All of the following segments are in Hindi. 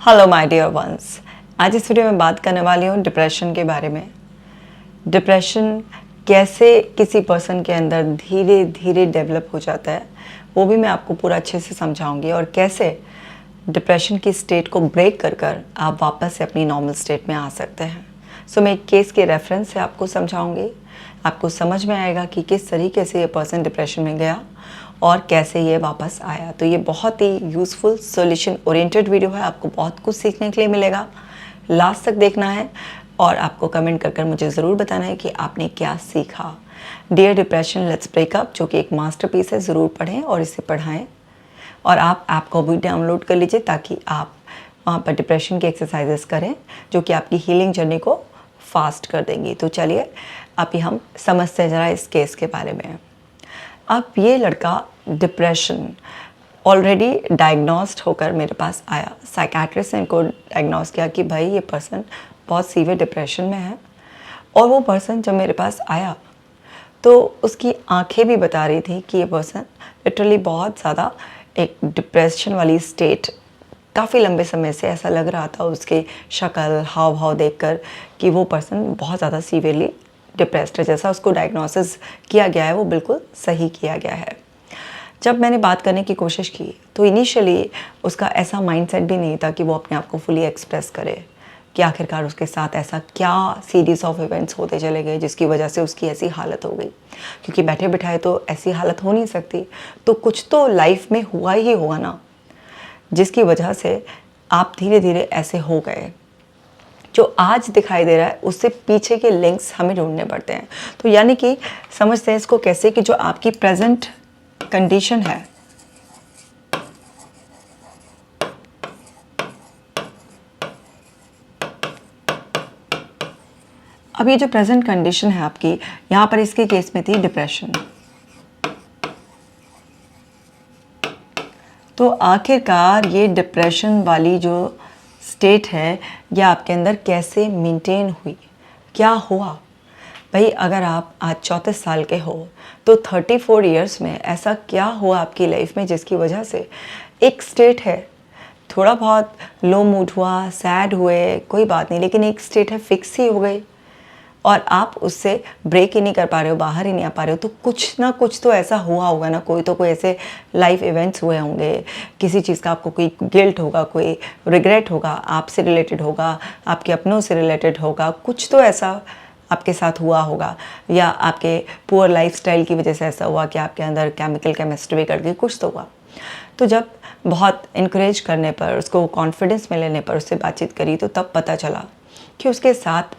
Hello my dear ones. आज इस वीडियो में बात करने वाली हूँ डिप्रेशन के बारे में। डिप्रेशन कैसे किसी पर्सन के अंदर धीरे धीरे डेवलप हो जाता है वो भी मैं आपको पूरा अच्छे से समझाऊंगी, और कैसे डिप्रेशन की स्टेट को ब्रेक कर कर आप वापस से अपनी नॉर्मल स्टेट में आ सकते हैं। सो मैं एक केस के रेफरेंस से आपको समझाऊंगी, आपको समझ में आएगा कि किस तरीके से ये पर्सन डिप्रेशन में गया और कैसे ये वापस आया। तो ये बहुत ही यूज़फुल सॉल्यूशन ओरिएंटेड वीडियो है, आपको बहुत कुछ सीखने के लिए मिलेगा। लास्ट तक देखना है और आपको कमेंट कर कर मुझे ज़रूर बताना है कि आपने क्या सीखा। डियर डिप्रेशन लेट्स ब्रेकअप, जो कि एक मास्टरपीस है, ज़रूर पढ़ें और इसे पढ़ाएं। और आप ऐप को भी डाउनलोड कर लीजिए ताकि आप वहाँ पर डिप्रेशन की एक्सरसाइजेस करें जो कि आपकी हीलिंग जर्नी को फास्ट कर देंगी। तो चलिए अभी हम समझते हैं ज़रा इस केस के बारे में। अब ये लड़का डिप्रेशन ऑलरेडी डायग्नोस्ड होकर मेरे पास आया। साइकेट्रिस्ट ने इनको डायग्नोस किया कि भाई ये पर्सन बहुत सीवियर डिप्रेशन में है। और वो पर्सन जब मेरे पास आया तो उसकी आंखें भी बता रही थी कि ये पर्सन लिटरली बहुत ज़्यादा एक डिप्रेशन वाली स्टेट, काफ़ी लंबे समय से ऐसा लग रहा था उसके शक्ल हाव भाव देखकर कि वो पर्सन बहुत ज़्यादा सीवियरली डिप्रेस्ड है। जैसा उसको डायग्नोसिस किया गया है वो बिल्कुल सही किया गया है। जब मैंने बात करने की कोशिश की तो इनिशियली उसका ऐसा माइंडसेट भी नहीं था कि वो अपने आप को फुली एक्सप्रेस करे कि आखिरकार उसके साथ ऐसा क्या सीरीज़ ऑफ इवेंट्स होते चले गए जिसकी वजह से उसकी ऐसी हालत हो गई। क्योंकि बैठे बिठाए तो ऐसी हालत हो नहीं सकती, तो कुछ तो लाइफ में हुआ ही होगा ना जिसकी वजह से आप धीरे धीरे ऐसे हो गए। जो आज दिखाई दे रहा है उससे पीछे के लिंक्स हमें ढूंढने पड़ते हैं। तो यानी कि समझते हैं इसको कैसे कि जो आपकी प्रेजेंट कंडीशन है, अब ये जो प्रेजेंट कंडीशन है आपकी, यहाँ पर इसके केस में थी डिप्रेशन। तो आखिरकार ये डिप्रेशन वाली जो स्टेट है ये आपके अंदर कैसे मेंटेन हुई, क्या हुआ। भाई अगर आप आज 34 साल के हो तो 34 इयर्स में ऐसा क्या हुआ आपकी लाइफ में जिसकी वजह से एक स्टेट है, थोड़ा बहुत लो मूड हुआ, सैड हुए, कोई बात नहीं, लेकिन एक स्टेट है फिक्स ही हो गई और आप उससे ब्रेक ही नहीं कर पा रहे हो, बाहर ही नहीं आ पा रहे हो। तो कुछ ना कुछ तो ऐसा हुआ होगा ना, कोई ऐसे लाइफ इवेंट्स हुए होंगे, किसी चीज़ का आपको कोई गिल्ट होगा, कोई रिग्रेट होगा, आपसे रिलेटेड होगा, आपके अपनों से रिलेटेड होगा, कुछ तो ऐसा आपके साथ हुआ होगा, या आपके पुअर लाइफस्टाइल की वजह से ऐसा हुआ कि आपके अंदर केमिकल केमिस्ट्री बिगड़ गई, कुछ तो हुआ। तो जब बहुत इनकरेज करने पर, उसको कॉन्फिडेंस में लेने पर उससे बातचीत करी तो तब पता चला कि उसके साथ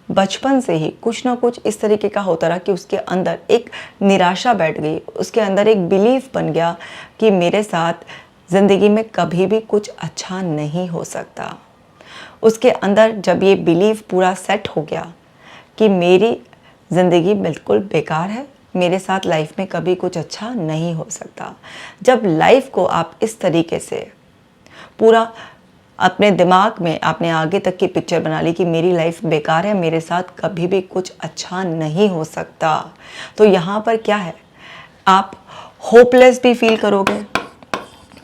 बचपन से ही कुछ ना कुछ इस तरीके का होता रहा कि उसके अंदर एक निराशा बैठ गई, उसके अंदर एक बिलीफ बन गया कि मेरे साथ ज़िंदगी में कभी भी कुछ अच्छा नहीं हो सकता। उसके अंदर जब ये बिलीफ पूरा सेट हो गया कि मेरी ज़िंदगी बिल्कुल बेकार है, मेरे साथ लाइफ में कभी कुछ अच्छा नहीं हो सकता। जब लाइफ को आप इस तरीके से पूरा अपने दिमाग में आपने आगे तक की पिक्चर बना ली कि मेरी लाइफ बेकार है, मेरे साथ कभी भी कुछ अच्छा नहीं हो सकता, तो यहाँ पर क्या है, आप होपलेस भी फील करोगे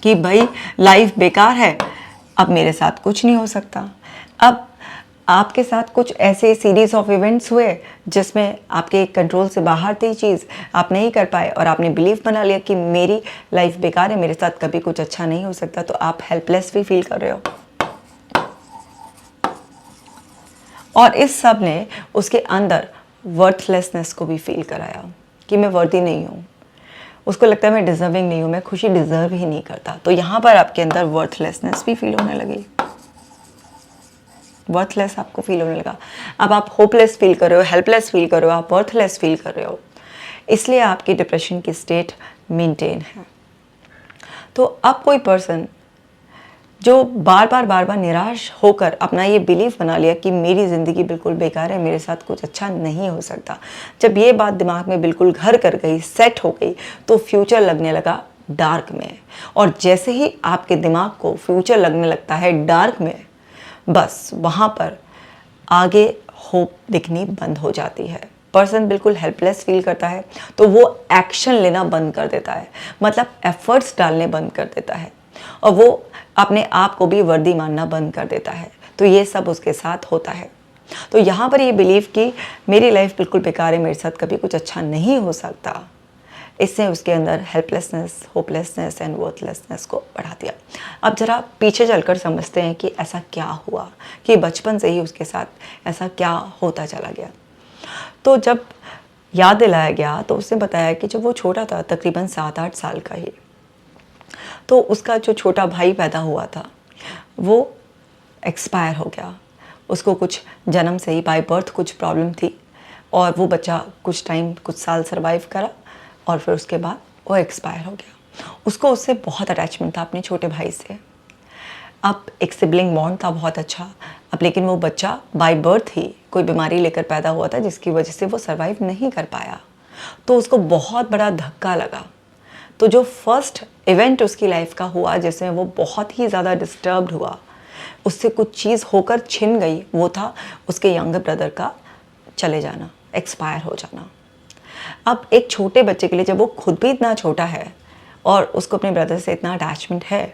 कि भाई लाइफ बेकार है, अब मेरे साथ कुछ नहीं हो सकता। अब आपके साथ कुछ ऐसे सीरीज ऑफ इवेंट्स हुए जिसमें आपके कंट्रोल से बाहर थी चीज़, आप नहीं कर पाए और आपने बिलीव बना लिया कि मेरी लाइफ बेकार है, मेरे साथ कभी कुछ अच्छा नहीं हो सकता, तो आप हेल्पलेस भी फील कर रहे हो। और इस सब ने उसके अंदर वर्थलेसनेस को भी फील कराया कि मैं वर्दी नहीं हूँ। उसको लगता है मैं डिजर्विंग नहीं हूँ, मैं खुशी डिजर्व ही नहीं करता। तो यहाँ पर आपके अंदर वर्थलेसनेस भी फील होने लगी, वर्थलेस आपको फील होने लगा। अब आप होपलेस फील कर रहे हो, हेल्पलेस फील कर रहे हो, आप वर्थलेस फील कर रहे हो, इसलिए आपकी डिप्रेशन की स्टेट मेंटेन है। तो अब कोई पर्सन जो बार बार निराश होकर अपना ये बिलीफ बना लिया कि मेरी ज़िंदगी बिल्कुल बेकार है, मेरे साथ कुछ अच्छा नहीं हो सकता, जब ये बात दिमाग में बिल्कुल घर कर गई, सेट हो गई, तो फ्यूचर लगने लगा डार्क में। और जैसे ही आपके दिमाग को फ्यूचर लगने लगता है डार्क में, बस वहाँ पर आगे होप दिखनी बंद हो जाती है। पर्सन बिल्कुल हेल्पलेस फील करता है तो वो एक्शन लेना बंद कर देता है, मतलब एफर्ट्स डालने बंद कर देता है, और वो अपने आप को भी वर्दी मानना बंद कर देता है। तो ये सब उसके साथ होता है। तो यहाँ पर ये बिलीव कि मेरी लाइफ बिल्कुल बेकार है, मेरे साथ कभी कुछ अच्छा नहीं हो सकता, इससे उसके अंदर हेल्पलेसनेस, होपलेसनेस एंड वर्थलेसनेस को बढ़ा दिया। अब ज़रा पीछे चलकर समझते हैं कि ऐसा क्या हुआ, कि बचपन से ही उसके साथ ऐसा क्या होता चला गया। तो जब याद दिलाया गया तो उसने बताया कि जब वो छोटा था, तकरीबन 7-8 साल का ही, तो उसका जो छोटा भाई पैदा हुआ था वो एक्सपायर हो गया। उसको कुछ जन्म से ही बाय बर्थ कुछ प्रॉब्लम थी और वो बच्चा कुछ टाइम, कुछ साल सर्वाइव करा और फिर उसके बाद वो एक्सपायर हो गया। उसको उससे बहुत अटैचमेंट था अपने छोटे भाई से। अब एक सिबलिंग बॉन्ड था बहुत अच्छा। अब लेकिन वो बच्चा बाय बर्थ ही कोई बीमारी लेकर पैदा हुआ था जिसकी वजह से वो सर्वाइव नहीं कर पाया। तो उसको बहुत बड़ा धक्का लगा। तो जो फर्स्ट इवेंट उसकी लाइफ का हुआ जिसमें वो बहुत ही ज़्यादा डिस्टर्ब्ड हुआ, उससे कुछ चीज़ होकर छिन गई, वो था उसके यंगर ब्रदर का चले जाना, एक्सपायर हो जाना। अब एक छोटे बच्चे के लिए, जब वो खुद भी इतना छोटा है और उसको अपने ब्रदर से इतना अटैचमेंट है,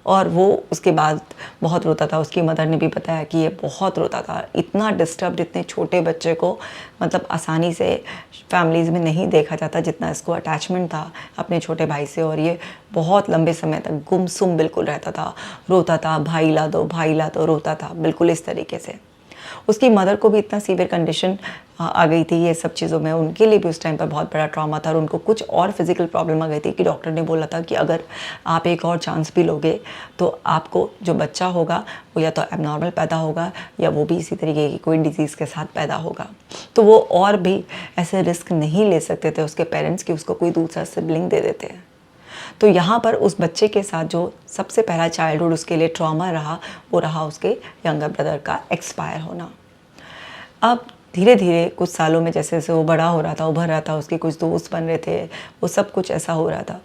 और वो उसके बाद बहुत रोता था। उसकी मदर ने भी बताया कि ये बहुत रोता था। इतना डिस्टर्ब्ड इतने छोटे बच्चे को मतलब आसानी से फैमिलीज़ में नहीं देखा जाता जितना इसको अटैचमेंट था अपने छोटे भाई से। और ये बहुत लंबे समय तक गुमसुम बिल्कुल रहता था, रोता था, भाई ला दो, भाई ला दो, रोता था बिल्कुल इस तरीके से। उसकी मदर को भी इतना सीवियर कंडीशन आ गई थी ये सब चीज़ों में, उनके लिए भी उस टाइम पर बहुत बड़ा ट्रॉमा था और उनको कुछ और फिजिकल प्रॉब्लम आ गई थी कि डॉक्टर ने बोला था कि अगर आप एक और चांस भी लोगे तो आपको जो बच्चा होगा वो या तो एबनॉर्मल पैदा होगा या वो भी इसी तरीके की कोई डिजीज़ के साथ पैदा होगा। तो वो और भी ऐसे रिस्क नहीं ले सकते थे उसके पेरेंट्स कि उसको कोई दूसरा सिबलिंग दे देते हैं। तो यहाँ पर उस बच्चे के साथ जो सबसे पहला चाइल्डहुड उसके लिए ट्रॉमा रहा, वो रहा उसके यंगर ब्रदर का एक्सपायर होना। अब धीरे धीरे कुछ सालों में जैसे जैसे वो बड़ा हो रहा था, उभर रहा था, उसके कुछ दोस्त बन रहे थे, वो सब कुछ ऐसा हो रहा था,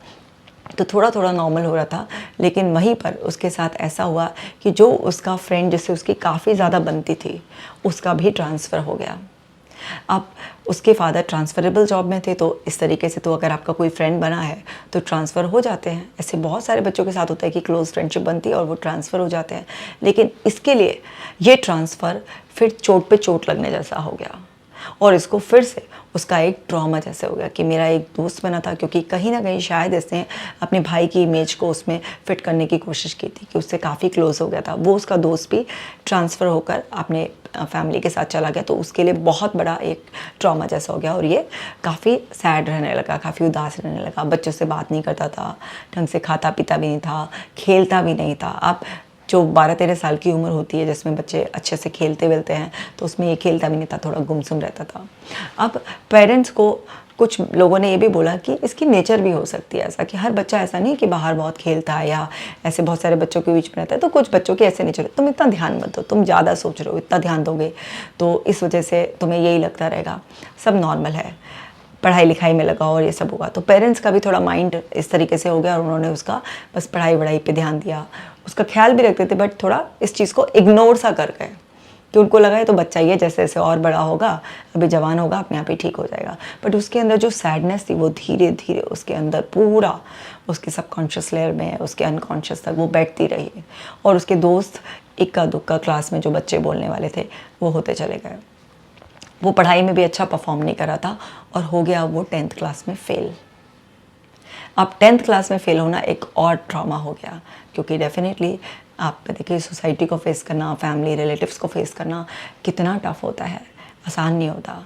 तो थोड़ा थोड़ा नॉर्मल हो रहा था। लेकिन वहीं पर उसके साथ ऐसा हुआ कि जो उसका फ्रेंड जिससे उसकी काफ़ी ज़्यादा बनती थी, उसका भी ट्रांसफ़र हो गया। अब उसके फादर ट्रांसफरेबल जॉब में थे, तो इस तरीके से तो अगर आपका कोई फ्रेंड बना है तो ट्रांसफ़र हो जाते हैं। ऐसे बहुत सारे बच्चों के साथ होता है कि क्लोज़ फ्रेंडशिप बनती है और वो ट्रांसफ़र हो जाते हैं। लेकिन इसके लिए ये ट्रांसफ़र फिर चोट पे चोट लगने जैसा हो गया और इसको फिर से उसका एक ट्रॉमा जैसे हो गया कि मेरा एक दोस्त बना था, क्योंकि कहीं ना कहीं शायद इसने अपने भाई की इमेज को उसमें फिट करने की कोशिश की थी कि उससे काफ़ी क्लोज हो गया था। वो उसका दोस्त भी ट्रांसफ़र होकर अपने फैमिली के साथ चला गया, तो उसके लिए बहुत बड़ा एक ट्रॉमा जैसा हो गया और ये काफ़ी सैड रहने लगा, काफ़ी उदास रहने लगा। बच्चों से बात नहीं करता था, ढंग से खाता पीता भी नहीं था, खेलता भी नहीं था। अब जो 12-13 साल की उम्र होती है जिसमें बच्चे अच्छे से खेलते वेलते हैं, तो उसमें ये खेलता भी नहीं था, थोड़ा गुमसुम रहता था। अब पेरेंट्स को कुछ लोगों ने ये भी बोला कि इसकी नेचर भी हो सकती है ऐसा, कि हर बच्चा ऐसा नहीं कि बाहर बहुत खेलता है या ऐसे बहुत सारे बच्चों के बीच में रहता है, तो कुछ बच्चों के ऐसे नेचर है। तुम इतना ध्यान मत दो, तुम ज़्यादा सोच रहे हो, इतना ध्यान दोगे तो इस वजह से तुम्हें यही लगता रहेगा, सब नॉर्मल है, पढ़ाई लिखाई में लगाओ और ये सब होगा। तो पेरेंट्स का भी थोड़ा माइंड इस तरीके से हो गया और उन्होंने उसका बस पढ़ाई वढ़ाई पे ध्यान दिया, उसका ख्याल भी रखते थे, बट थोड़ा इस चीज़ को इग्नोर सा कर गए कि उनको लगा है तो बच्चा ही है, जैसे जैसे और बड़ा होगा, अभी जवान होगा, अपने आप ही ठीक हो जाएगा। बट उसके अंदर जो सैडनेस थी वो धीरे धीरे उसके अंदर पूरा उसके सबकॉन्शियस लेयर में, उसके अनकॉन्शियस तक वो बैठती रही और उसके दोस्त इक्का दुक्का क्लास में जो बच्चे बोलने वाले थे वो होते चले गए। वो पढ़ाई में भी अच्छा परफॉर्म नहीं कर रहा था और हो गया वो 10th क्लास में फेल। अब 10th क्लास में फेल होना एक और ट्रॉमा हो गया, क्योंकि डेफिनेटली आप देखिए सोसाइटी को फेस करना, फैमिली रिलेटिव्स को फेस करना कितना टफ होता है, आसान नहीं होता।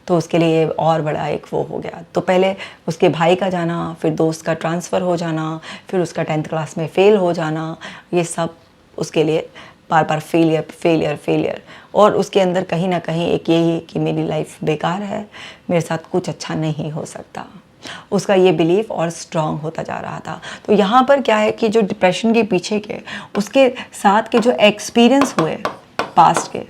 तो उसके लिए और बड़ा एक वो हो गया। तो पहले उसके भाई का जाना, फिर दोस्त का ट्रांसफ़र हो जाना, फिर उसका 10th क्लास में फ़ेल हो जाना, ये सब उसके लिए बार बार फेलियर फेलियर फेलियर। और उसके अंदर कहीं ना कहीं एक यही कि मेरी लाइफ बेकार है, मेरे साथ कुछ अच्छा नहीं हो सकता, उसका ये बिलीफ और स्ट्रॉन्ग होता जा रहा था। तो यहाँ पर क्या है कि जो डिप्रेशन के पीछे के उसके साथ के जो एक्सपीरियंस हुए पास्ट के,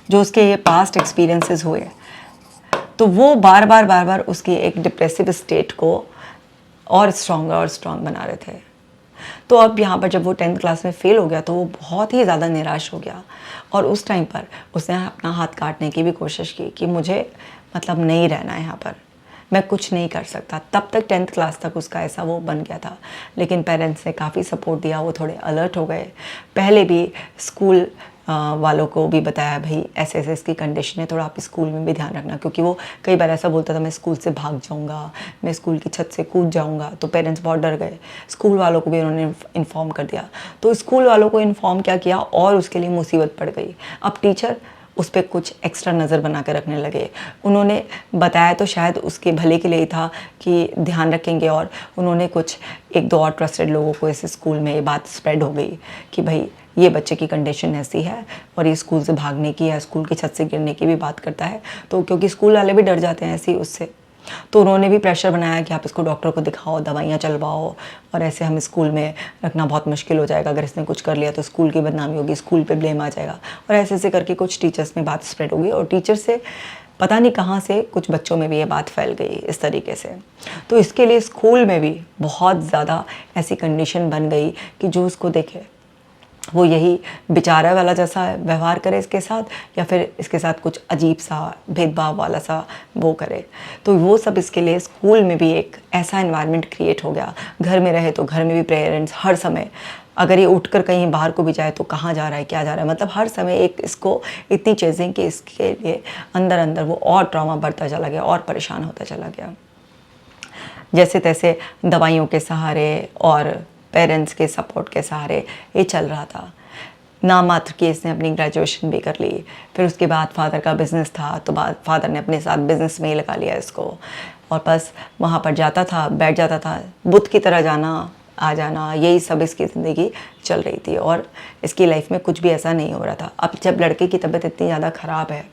जो उसके ये पास्ट एक्सपीरियंसेस हुए, तो वो बार बार उसकी एक डिप्रेसिव स्टेट को और स्ट्रॉन्ग बना रहे थे। तो अब यहाँ पर जब वो 10th क्लास में फ़ेल हो गया तो वो बहुत ही ज़्यादा निराश हो गया और उस टाइम पर उसने अपना हाथ काटने की भी कोशिश की कि मुझे मतलब नहीं रहना है यहाँ पर, मैं कुछ नहीं कर सकता। तब तक 10th क्लास तक उसका ऐसा वो बन गया था, लेकिन पेरेंट्स ने काफ़ी सपोर्ट दिया, वो थोड़े अलर्ट हो गए। पहले भी स्कूल वालों को भी बताया, भाई ऐसे ऐसे इसकी कंडीशन है, थोड़ा आप स्कूल में भी ध्यान रखना, क्योंकि वो कई बार ऐसा बोलता था मैं स्कूल से भाग जाऊंगा, मैं स्कूल की छत से कूद जाऊंगा। तो पेरेंट्स बहुत डर गए। स्कूल वालों को भी उन्होंने इन्फॉर्म कर दिया। तो स्कूल वालों को इन्फॉर्म क्या किया और उसके लिए मुसीबत पड़ गई। अब टीचर उस पर कुछ एक्स्ट्रा नज़र बना कर रखने लगे। उन्होंने बताया तो शायद उसके भले के लिए ही था कि ध्यान रखेंगे, और उन्होंने कुछ 1-2 और ट्रस्टेड लोगों को इस स्कूल में ये बात स्प्रेड हो गई कि भाई ये बच्चे की कंडीशन ऐसी है और ये स्कूल से भागने की या स्कूल की छत से गिरने की भी बात करता है। तो क्योंकि स्कूल वाले भी डर जाते हैं ऐसी उससे, तो उन्होंने भी प्रेशर बनाया कि आप इसको डॉक्टर को दिखाओ, दवाइयाँ चलवाओ, और ऐसे हम स्कूल में रखना बहुत मुश्किल हो जाएगा। अगर इसने कुछ कर लिया तो स्कूल की बदनामी होगी, स्कूल पे ब्लेम आ जाएगा। और ऐसे ऐसे करके कुछ टीचर्स में बात स्प्रेड होगी, और टीचर से पता नहीं कहाँ से कुछ बच्चों में भी ये बात फैल गई इस तरीके से। तो इसके लिए स्कूल में भी बहुत ज़्यादा ऐसी कंडीशन बन गई कि जो उसको देखे वो यही बेचारा वाला जैसा व्यवहार करे इसके साथ, या फिर इसके साथ कुछ अजीब सा भेदभाव वाला सा वो करे। तो वो सब इसके लिए स्कूल में भी एक ऐसा एनवायरनमेंट क्रिएट हो गया। घर में रहे तो घर में भी पेरेंट्स हर समय, अगर ये उठकर कहीं बाहर को भी जाए तो कहाँ जा रहा है, क्या जा रहा है, मतलब हर समय एक इसको इतनी चीज़ें कि इसके लिए अंदर अंदर वो और ट्रॉमा बढ़ता चला गया और परेशान होता चला गया। जैसे तैसे दवाइयों के सहारे और पेरेंट्स के सपोर्ट के सहारे ये चल रहा था। नाम मात्र की इसने अपनी ग्रेजुएशन भी कर ली। फिर उसके बाद फादर का बिज़नेस था, तो बाद फादर ने अपने साथ बिज़नेस में ही लगा लिया इसको, और बस वहाँ पर जाता था, बैठ जाता था, बुत की तरह जाना आ जाना, यही सब इसकी ज़िंदगी चल रही थी। और इसकी लाइफ में कुछ भी ऐसा नहीं हो रहा था। अब जब लड़के की तबीयत इतनी ज़्यादा ख़राब है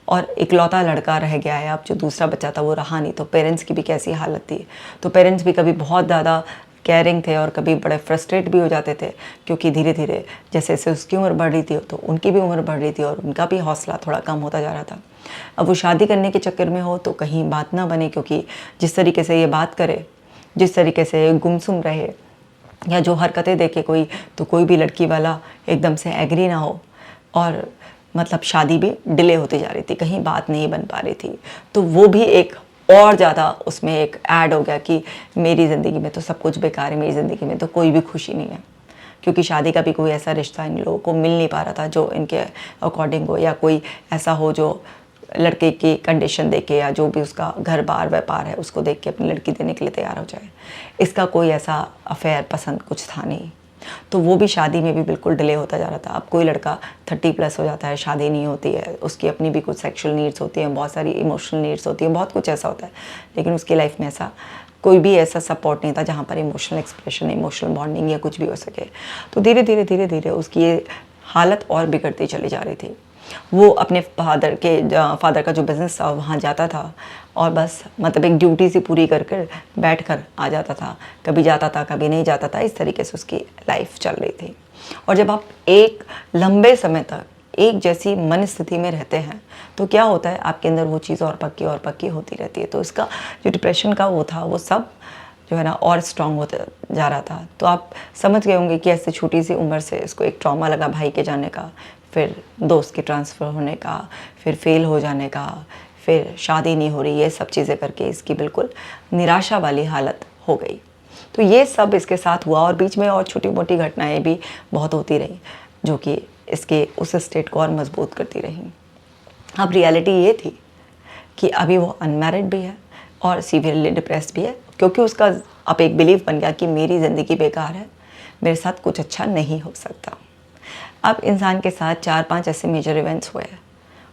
और इकलौता लड़का रह गया है, अब जो दूसरा बच्चा था वो रहा नहीं, तो पेरेंट्स की भी कैसी हालत थी। तो पेरेंट्स भी कभी बहुत ज़्यादा केयरिंग थे और कभी बड़े फ्रस्ट्रेट भी हो जाते थे, क्योंकि धीरे धीरे जैसे जैसे उसकी उम्र बढ़ रही थी तो उनकी भी उम्र बढ़ रही थी और उनका भी हौसला थोड़ा कम होता जा रहा था। अब वो शादी करने के चक्कर में हो तो कहीं बात ना बने, क्योंकि जिस तरीके से ये बात करे, जिस तरीके से गुमसुम रहे, या जो हरकतें देखे कोई, तो कोई भी लड़की वाला एकदम से एग्री ना हो, और मतलब शादी भी डिले होती जा रही थी, कहीं बात नहीं बन पा रही थी। तो वो भी एक और ज़्यादा उसमें एक ऐड हो गया कि मेरी ज़िंदगी में तो सब कुछ बेकार है, मेरी ज़िंदगी में तो कोई भी खुशी नहीं है, क्योंकि शादी का भी कोई ऐसा रिश्ता इन लोगों को मिल नहीं पा रहा था जो इनके अकॉर्डिंग हो, या कोई ऐसा हो जो लड़के की कंडीशन देख के या जो भी उसका घर बार व्यापार है उसको देख के अपनी लड़की देने के लिए तैयार हो जाए। इसका कोई ऐसा अफेयर पसंद कुछ था नहीं, तो वो भी शादी में भी बिल्कुल डिले होता जा रहा था। अब कोई लड़का 30+ हो जाता है, शादी नहीं होती है, उसकी अपनी भी कुछ सेक्सुअल नीड्स होती हैं, बहुत सारी इमोशनल नीड्स होती हैं, बहुत कुछ ऐसा होता है, लेकिन उसकी लाइफ में ऐसा कोई भी ऐसा सपोर्ट नहीं था जहाँ पर इमोशनल एक्सप्रेशन, इमोशनल बॉन्डिंग या कुछ भी हो सके। तो धीरे धीरे उसकी ये हालत और बिगड़ती चली जा रही थी। वो अपने फादर का जो बिज़नेस था वहाँ जाता था और बस मतलब एक ड्यूटी सी पूरी कर कर बैठ कर आ जाता था, कभी जाता था कभी नहीं जाता था, इस तरीके से उसकी लाइफ चल रही थी। और जब आप एक लंबे समय तक एक जैसी मन स्थिति में रहते हैं तो क्या होता है, आपके अंदर वो चीज़ और पक्की होती रहती है। तो इसका जो डिप्रेशन का वो था वो सब जो है ना और स्ट्रॉन्ग होता जा रहा था। तो आप समझ गए होंगे कि ऐसे छोटी सी उम्र से इसको एक ट्रॉमा लगा भाई के जाने का, फिर दोस्त के ट्रांसफ़र होने का, फिर फेल हो जाने का, फिर शादी नहीं हो रही, ये सब चीज़ें करके इसकी बिल्कुल निराशा वाली हालत हो गई। तो ये सब इसके साथ हुआ और बीच में और छोटी मोटी घटनाएं भी बहुत होती रही जो कि इसके उस स्टेट को और मजबूत करती रहीं। अब रियलिटी ये थी कि अभी वो अनमैरिड भी है और सीवियरली डिप्रेस्ड भी है, क्योंकि उसका अब एक बिलीफ बन गया कि मेरी ज़िंदगी बेकार है, मेरे साथ कुछ अच्छा नहीं हो सकता। अब इंसान के साथ 4-5 ऐसे मेजर इवेंट्स हुए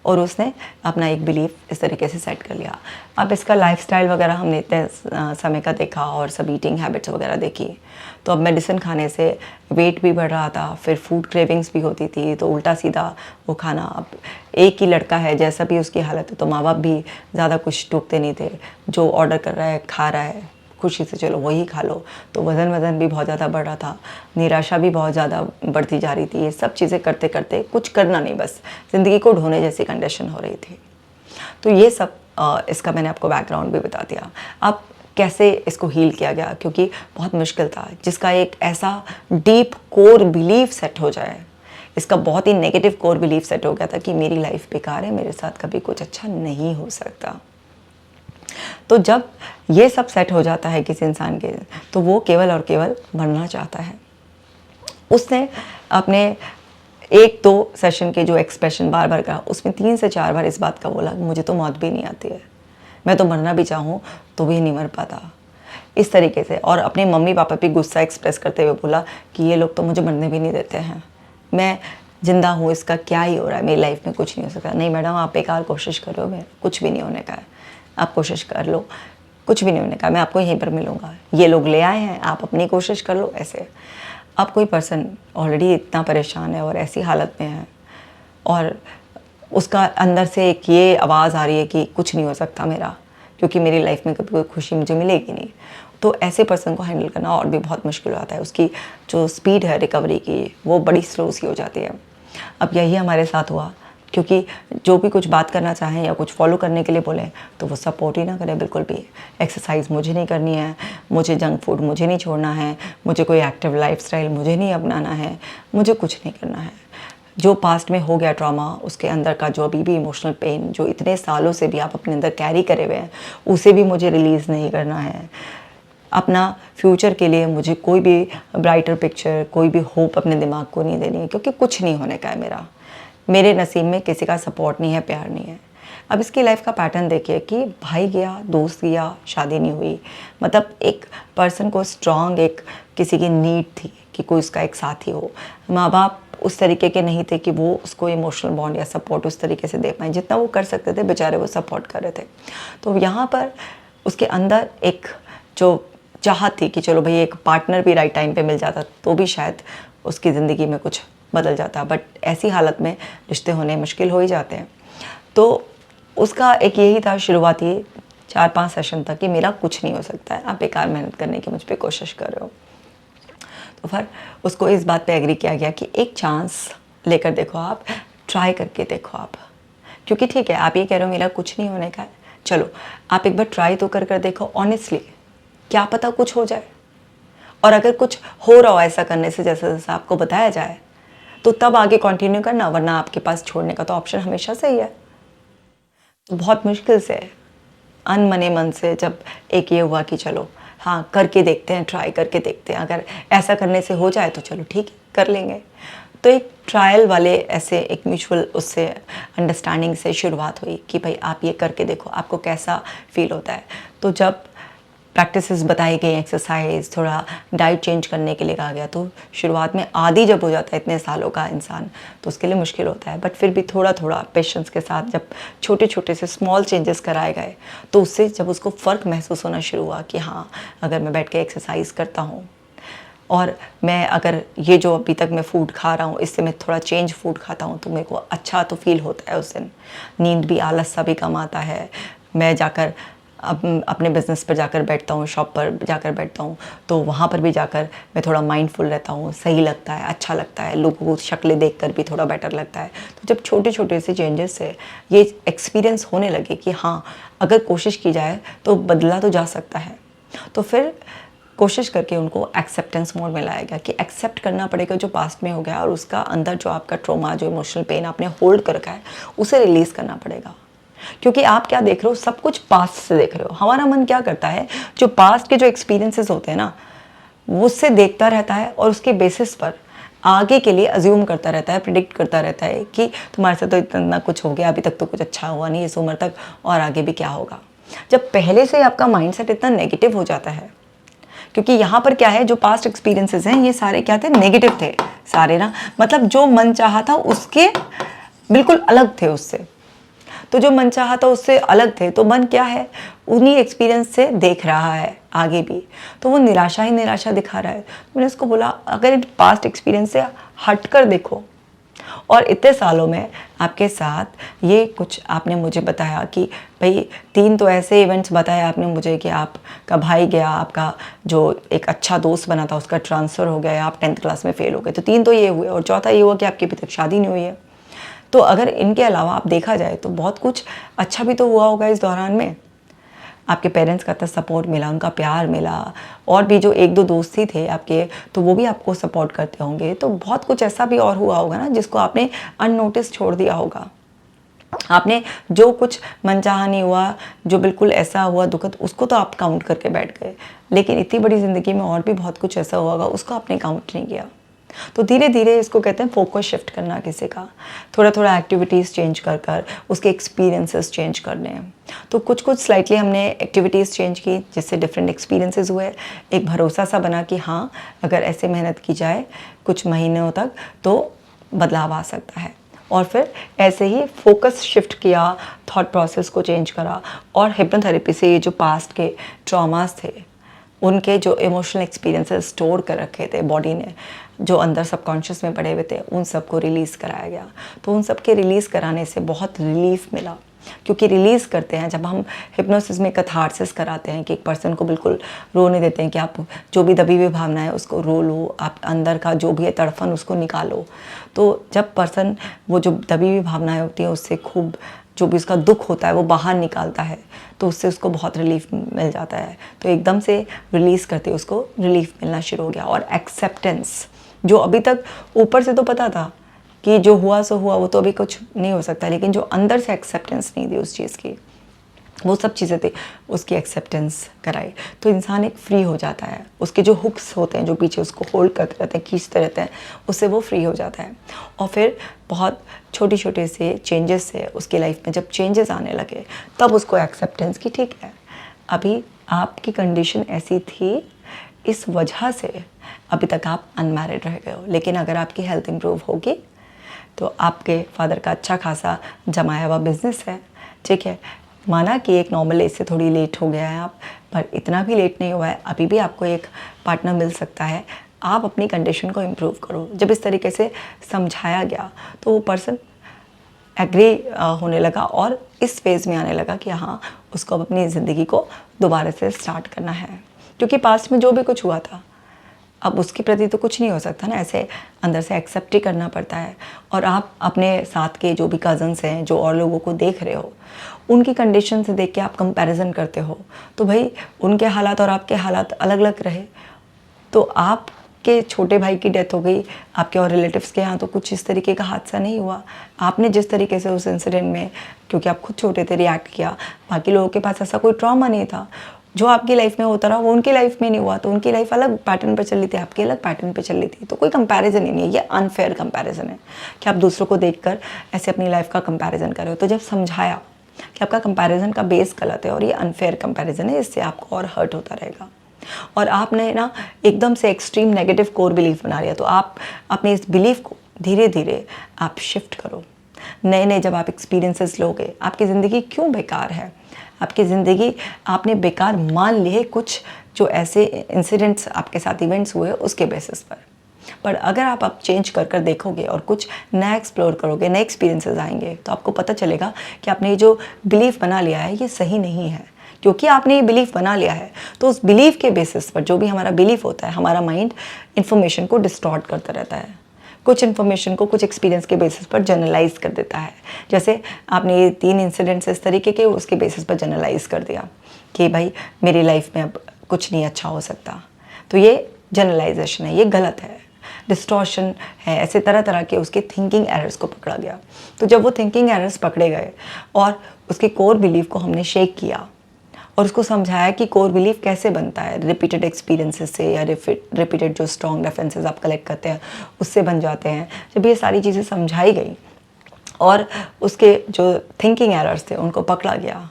और उसने अपना एक बिलीफ इस तरीके से सेट कर लिया। अब इसका लाइफस्टाइल वगैरह हमने इतने समय का देखा और सब ईटिंग हैबिट्स वगैरह देखी, तो अब मेडिसिन खाने से वेट भी बढ़ रहा था, फिर फूड क्रेविंग्स भी होती थी, तो उल्टा सीधा वो खाना। अब एक ही लड़का है, जैसा भी उसकी हालत है, तो माँ बाप भी ज़्यादा कुछ टोकते नहीं थे, जो ऑर्डर कर रहा है खा रहा है खुशी से, चलो वही खा लो। तो वज़न भी बहुत ज़्यादा बढ़ रहा था, निराशा भी बहुत ज़्यादा बढ़ती जा रही थी। ये सब चीज़ें करते करते कुछ करना नहीं, बस ज़िंदगी को ढोने जैसी कंडीशन हो रही थी। तो ये सब इसका मैंने आपको बैकग्राउंड भी बता दिया। अब कैसे इसको हील किया गया, क्योंकि बहुत मुश्किल था। जिसका एक ऐसा डीप कोर बिलीफ सेट हो जाए, इसका बहुत ही नेगेटिव कोर बिलीफ सेट हो गया था कि मेरी लाइफ बेकार है, मेरे साथ कभी कुछ अच्छा नहीं हो सकता। तो जब ये सब सेट हो जाता है किसी इंसान के, तो वो केवल और केवल मरना चाहता है। उसने अपने 1-2 सेशन के जो एक्सप्रेशन बार बार कहा, उसमें 3 से 4 बार इस बात का बोला कि मुझे तो मौत भी नहीं आती है, मैं तो मरना भी चाहूँ तो भी नहीं मर पाता, इस तरीके से। और अपने मम्मी पापा पे गुस्सा एक्सप्रेस करते हुए बोला कि ये लोग तो मुझे मरने भी नहीं देते हैं, मैं जिंदा हूँ, इसका क्या ही हो रहा है, मेरी लाइफ में कुछ नहीं हो सकता। नहीं मैडम, आप बेकार कोशिश करो, मैं कुछ भी नहीं होने का है, आप कोशिश कर लो, कुछ भी नहीं होने का, मैं आपको यहीं पर मिलूँगा, ये लोग ले आए हैं, आप अपनी कोशिश कर लो। ऐसे अब कोई पर्सन ऑलरेडी इतना परेशान है और ऐसी हालत में है, और उसका अंदर से एक ये आवाज़ आ रही है कि कुछ नहीं हो सकता मेरा, क्योंकि मेरी लाइफ में कभी कोई खुशी मुझे मिलेगी नहीं। तो ऐसे पर्सन को हैंडल करना और भी बहुत मुश्किल हो जाता है, उसकी जो स्पीड है रिकवरी की वो बड़ी स्लो सी हो जाती है। अब यही हमारे साथ हुआ, क्योंकि जो भी कुछ बात करना चाहें या कुछ फॉलो करने के लिए बोलें तो वो सपोर्ट ही ना करें बिल्कुल भी। एक्सरसाइज मुझे नहीं करनी है, मुझे जंक फूड मुझे नहीं छोड़ना है, मुझे कोई एक्टिव लाइफस्टाइल मुझे नहीं अपनाना है, मुझे कुछ नहीं करना है। जो पास्ट में हो गया ट्रॉमा, उसके अंदर का जो अभी भी इमोशनल पेन जो इतने सालों से भी आप अपने अंदर कैरी करे हुए हैं, उसे भी मुझे रिलीज़ नहीं करना है। अपना फ्यूचर के लिए मुझे कोई भी ब्राइटर पिक्चर, कोई भी होप अपने दिमाग को नहीं देनी है, क्योंकि कुछ नहीं होने का है मेरे नसीब में किसी का सपोर्ट नहीं है, प्यार नहीं है। अब इसकी लाइफ का पैटर्न देखिए कि भाई गया, दोस्त गया, शादी नहीं हुई। मतलब एक पर्सन को स्ट्रॉन्ग एक किसी की नीड थी कि कोई उसका एक साथी हो। माँ बाप उस तरीके के नहीं थे कि वो उसको इमोशनल बॉन्ड या सपोर्ट उस तरीके से दे पाएँ, जितना वो कर सकते थे बेचारे वो सपोर्ट कर रहे थे। तो यहाँ पर उसके अंदर एक जो चाहत थी कि चलो भाई एक पार्टनर भी राइट टाइम पे मिल जाता तो भी शायद उसकी ज़िंदगी में कुछ बदल जाता, बट ऐसी हालत में रिश्ते होने मुश्किल हो ही जाते हैं। तो उसका एक यही था शुरुआती 4-5 सेशन तक कि मेरा कुछ नहीं हो सकता है, आप बेकार मेहनत करने की मुझ पर कोशिश कर रहे हो। तो फिर उसको इस बात पे एग्री किया गया कि एक चांस लेकर देखो, आप ट्राई करके देखो आप, क्योंकि ठीक है आप ये कह रहे हो मेरा कुछ नहीं होने का है, चलो आप एक बार ट्राई तो कर देखो ऑनेस्टली, क्या पता कुछ हो जाए। और अगर कुछ हो रहा हो ऐसा करने से जैसा जैसा आपको बताया जाए, तो तब आगे कंटिन्यू करना, वरना आपके पास छोड़ने का तो ऑप्शन हमेशा से ही है। तो बहुत मुश्किल से अनमने मन से जब एक ये हुआ कि चलो हाँ करके देखते हैं, ट्राई करके देखते हैं, अगर ऐसा करने से हो जाए तो चलो ठीक है कर लेंगे। तो एक ट्रायल वाले ऐसे एक म्यूचुअल उससे अंडरस्टैंडिंग से शुरुआत हुई कि भाई आप ये करके देखो आपको कैसा फील होता है। तो जब प्रैक्टिसेस बताई गई, एक्सरसाइज, थोड़ा डाइट चेंज करने के लिए कहा गया, तो शुरुआत में आदी जब हो जाता है इतने सालों का इंसान तो उसके लिए मुश्किल होता है, बट फिर भी थोड़ा थोड़ा पेशेंस के साथ जब छोटे छोटे से स्मॉल चेंजेस कराए गए, तो उससे जब उसको फ़र्क महसूस होना शुरू हुआ कि हाँ अगर मैं बैठ के एक्सरसाइज करता हूँ और मैं अगर ये जो अभी तक मैं फ़ूड खा रहा हूँ इससे मैं थोड़ा चेंज फूड खाता हूँ तो मेरे को अच्छा तो फील होता है उस दिन, नींद भी, आलस सा भी कम आता है। मैं जाकर अपने बिज़नेस पर जाकर बैठता हूँ, शॉप पर जाकर बैठता हूँ, तो वहाँ पर भी जाकर मैं थोड़ा माइंडफुल रहता हूँ, सही लगता है, अच्छा लगता है, लोगों को शक्लें देखकर भी थोड़ा बेटर लगता है। तो जब छोटे छोटे से चेंजेस से ये एक्सपीरियंस होने लगे कि हाँ अगर कोशिश की जाए तो बदला तो जा सकता है, तो फिर कोशिश करके उनको एक्सेप्टेंस मोड में लाया गया कि एक्सेप्ट करना पड़ेगा जो पास्ट में हो गया, और उसका अंदर जो आपका ट्रॉमा, जो इमोशनल पेन आपने होल्ड कर रखा है उसे रिलीज़ करना पड़ेगा। क्योंकि आप क्या देख रहे हो, सब कुछ पास्ट से देख रहे हो। हमारा मन क्या करता है, जो पास्ट के जो एक्सपीरियंसेस होते हैं ना वो उससे देखता रहता है और उसके बेसिस पर आगे के लिए अज्यूम करता रहता है, प्रिडिक्ट करता रहता है कि तुम्हारे साथ तो इतना कुछ हो गया, अभी तक तो कुछ अच्छा हुआ नहीं इस उम्र तक, और आगे भी क्या होगा। जब पहले से आपका माइंडसेट इतना नेगेटिव हो जाता है, क्योंकि यहाँ पर क्या है, जो पास्ट एक्सपीरियंसेस हैं ये सारे क्या थे, नेगेटिव थे सारे ना, मतलब जो मन चाहा था उसके बिल्कुल अलग थे उससे। तो जो मन चाहा था उससे अलग थे, तो मन क्या है, उन्हीं एक्सपीरियंस से देख रहा है आगे भी, तो वो निराशा ही निराशा दिखा रहा है। तो मैंने उसको बोला अगर इन पास्ट एक्सपीरियंस से हट कर देखो, और इतने सालों में आपके साथ ये कुछ आपने मुझे बताया कि भाई 3 तो ऐसे इवेंट्स बताए आपने मुझे कि आपका भाई गया, आपका जो एक अच्छा दोस्त बना था उसका ट्रांसफ़र हो गया, आप 10th क्लास में फेल हो गए, तो 3 तो ये हुए, और चौथा ये हुआ कि आपकी अभी तक शादी नहीं हुई है। तो अगर इनके अलावा आप देखा जाए तो बहुत कुछ अच्छा भी तो हुआ होगा इस दौरान में, आपके पेरेंट्स का इतना सपोर्ट मिला, उनका प्यार मिला, और भी जो 1-2 दोस्त ही थे आपके तो वो भी आपको सपोर्ट करते होंगे, तो बहुत कुछ ऐसा भी और हुआ होगा ना जिसको आपने अननोटिस छोड़ दिया होगा। आपने जो कुछ मनचाहा नहीं हुआ, जो बिल्कुल ऐसा हुआ दुखद, उसको तो आप काउंट करके बैठ गए, लेकिन इतनी बड़ी ज़िंदगी में और भी बहुत कुछ ऐसा होगा उसको आपने काउंट नहीं किया। तो धीरे धीरे इसको कहते हैं फोकस शिफ्ट करना किसी का, थोड़ा थोड़ा एक्टिविटीज़ चेंज कर कर उसके एक्सपीरियंसेस चेंज करने हैं। तो कुछ कुछ स्लाइटली हमने एक्टिविटीज़ चेंज की जिससे डिफरेंट एक्सपीरियंसेस हुए, एक भरोसा सा बना कि हाँ अगर ऐसे मेहनत की जाए कुछ महीनों तक तो बदलाव आ सकता है। और फिर ऐसे ही फोकस शिफ्ट किया, थॉट प्रोसेस को चेंज करा, और हिप्नोथेरेपी से ये जो पास्ट के ट्रॉमास थे, उनके जो इमोशनल एक्सपीरियंसेस स्टोर कर रखे थे बॉडी ने, जो अंदर सबकॉन्शियस में पड़े हुए थे, उन सब को रिलीज़ कराया गया। तो उन सब के रिलीज़ कराने से बहुत रिलीफ मिला, क्योंकि रिलीज़ करते हैं जब हम हिप्नोसिस में कैथार्सिस कराते हैं कि एक पर्सन को बिल्कुल रोने देते हैं कि आप जो भी दबी हुई भावना है उसको रो लो, आप अंदर का जो भी है तड़फन उसको निकालो। तो जब पर्सन वो जो दबी हुई भावनाएं होती हैं उससे खूब जो भी उसका दुख होता है वो बाहर निकालता है, तो उससे उसको बहुत रिलीफ मिल जाता है। तो एकदम से रिलीज़ करते उसको रिलीफ मिलना शुरू हो गया। और एक्सेप्टेंस, जो अभी तक ऊपर से तो पता था कि जो हुआ सो हुआ, वो तो अभी कुछ नहीं हो सकता, लेकिन जो अंदर से एक्सेप्टेंस नहीं थी उस चीज़ की, वो सब चीज़ें थी, उसकी एक्सेप्टेंस कराई, तो इंसान एक फ्री हो जाता है। उसके जो हुक्स होते हैं जो पीछे उसको होल्ड करते रहते हैं, खींचते रहते हैं, उससे वो फ्री हो जाता है। और फिर बहुत छोटे छोटे से चेंजेस से उसकी लाइफ में जब चेंजेस आने लगे, तब उसको एक्सेप्टेंस की ठीक है अभी आपकी कंडीशन ऐसी थी, इस वजह से अभी तक आप अनमैरिड रह गए हो, लेकिन अगर आपकी हेल्थ इंप्रूव होगी तो आपके फादर का अच्छा खासा जमाया हुआ बिजनेस है, ठीक है, माना कि एक नॉर्मल एज से थोड़ी लेट हो गया है आप, पर इतना भी लेट नहीं हुआ है, अभी भी आपको एक पार्टनर मिल सकता है। आप अपनी कंडीशन को इम्प्रूव करो। जब इस तरीके से समझाया गया तो वो पर्सन एग्री होने लगा और इस फेज़ में आने लगा कि हाँ उसको अब अपनी ज़िंदगी को दोबारा से स्टार्ट करना है, क्योंकि पास्ट में जो भी कुछ हुआ था अब उसके प्रति तो कुछ नहीं हो सकता ना, ऐसे अंदर से एक्सेप्ट ही करना पड़ता है। और आप अपने साथ के जो भी कज़न्स हैं, जो और लोगों को देख रहे हो, उनकी कंडीशन से देख के आप कंपैरिजन करते हो, तो भाई उनके हालात और आपके हालात अलग अलग रहे। तो आपके छोटे भाई की डेथ हो गई, आपके और रिलेटिव्स के यहाँ तो कुछ इस तरीके का हादसा नहीं हुआ। आपने जिस तरीके से उस इंसिडेंट में, क्योंकि आप खुद छोटे थे, रिएक्ट किया, बाकी लोगों के पास ऐसा कोई ट्रॉमा नहीं था। जो आपकी लाइफ में होता रहा वो उनकी लाइफ में नहीं हुआ, तो उनकी लाइफ अलग पैटर्न पे चल रही थी, आपकी अलग पैटर्न पे चल रही थी। तो कोई कंपैरिजन ही नहीं है, ये अनफेयर कंपैरिजन है कि आप दूसरों को देखकर ऐसे अपनी लाइफ का कंपैरिजन कर रहे हो। तो जब समझाया कि आपका कंपैरिजन का बेस गलत है और ये अनफेयर कंपैरिजन है, इससे आपको और हर्ट होता रहेगा और आपने ना एकदम से एक्सट्रीम नेगेटिव कोर बिलीफ बना लिया, तो आप अपने इस बिलीफ को धीरे धीरे आप शिफ्ट करो। नए नए जब आप एक्सपीरियंसेस लोगे, आपकी ज़िंदगी क्यों बेकार है, आपकी ज़िंदगी आपने बेकार मान ली है कुछ जो ऐसे इंसिडेंट्स आपके साथ इवेंट्स हुए उसके बेसिस पर अगर आप अब चेंज कर कर देखोगे और कुछ नया एक्सप्लोर करोगे, नए एक्सपीरियंसेस आएंगे, तो आपको पता चलेगा कि आपने जो बिलीफ बना लिया है ये सही नहीं है। क्योंकि आपने ये बिलीफ बना लिया है, तो उस बिलीफ के बेसिस पर, जो भी हमारा बिलीफ होता है, हमारा माइंड इन्फॉर्मेशन को डिस्टॉर्ट करता रहता है, कुछ इन्फॉर्मेशन को कुछ एक्सपीरियंस के बेसिस पर जनरलाइज कर देता है। जैसे आपने ये 3 इंसिडेंट्स इस तरीके के उसके बेसिस पर जनरलाइज कर दिया कि भाई मेरी लाइफ में अब कुछ नहीं अच्छा हो सकता, तो ये जनरलाइजेशन है, ये गलत है, डिस्टॉर्शन है, ऐसे तरह तरह के उसके थिंकिंग एरर्स को पकड़ा गया। तो जब वो थिंकिंग एरर्स पकड़े गए और उसके कोर बिलीफ को हमने शेक किया और उसको समझाया कि कोर बिलीफ कैसे बनता है, रिपीटेड एक्सपीरियंसेस से या रिपीटेड जो स्ट्रॉन्ग रेफरेंसेस आप कलेक्ट करते हैं उससे बन जाते हैं। जब ये सारी चीज़ें समझाई गई और उसके जो थिंकिंग एरर्स थे उनको पकड़ा गया,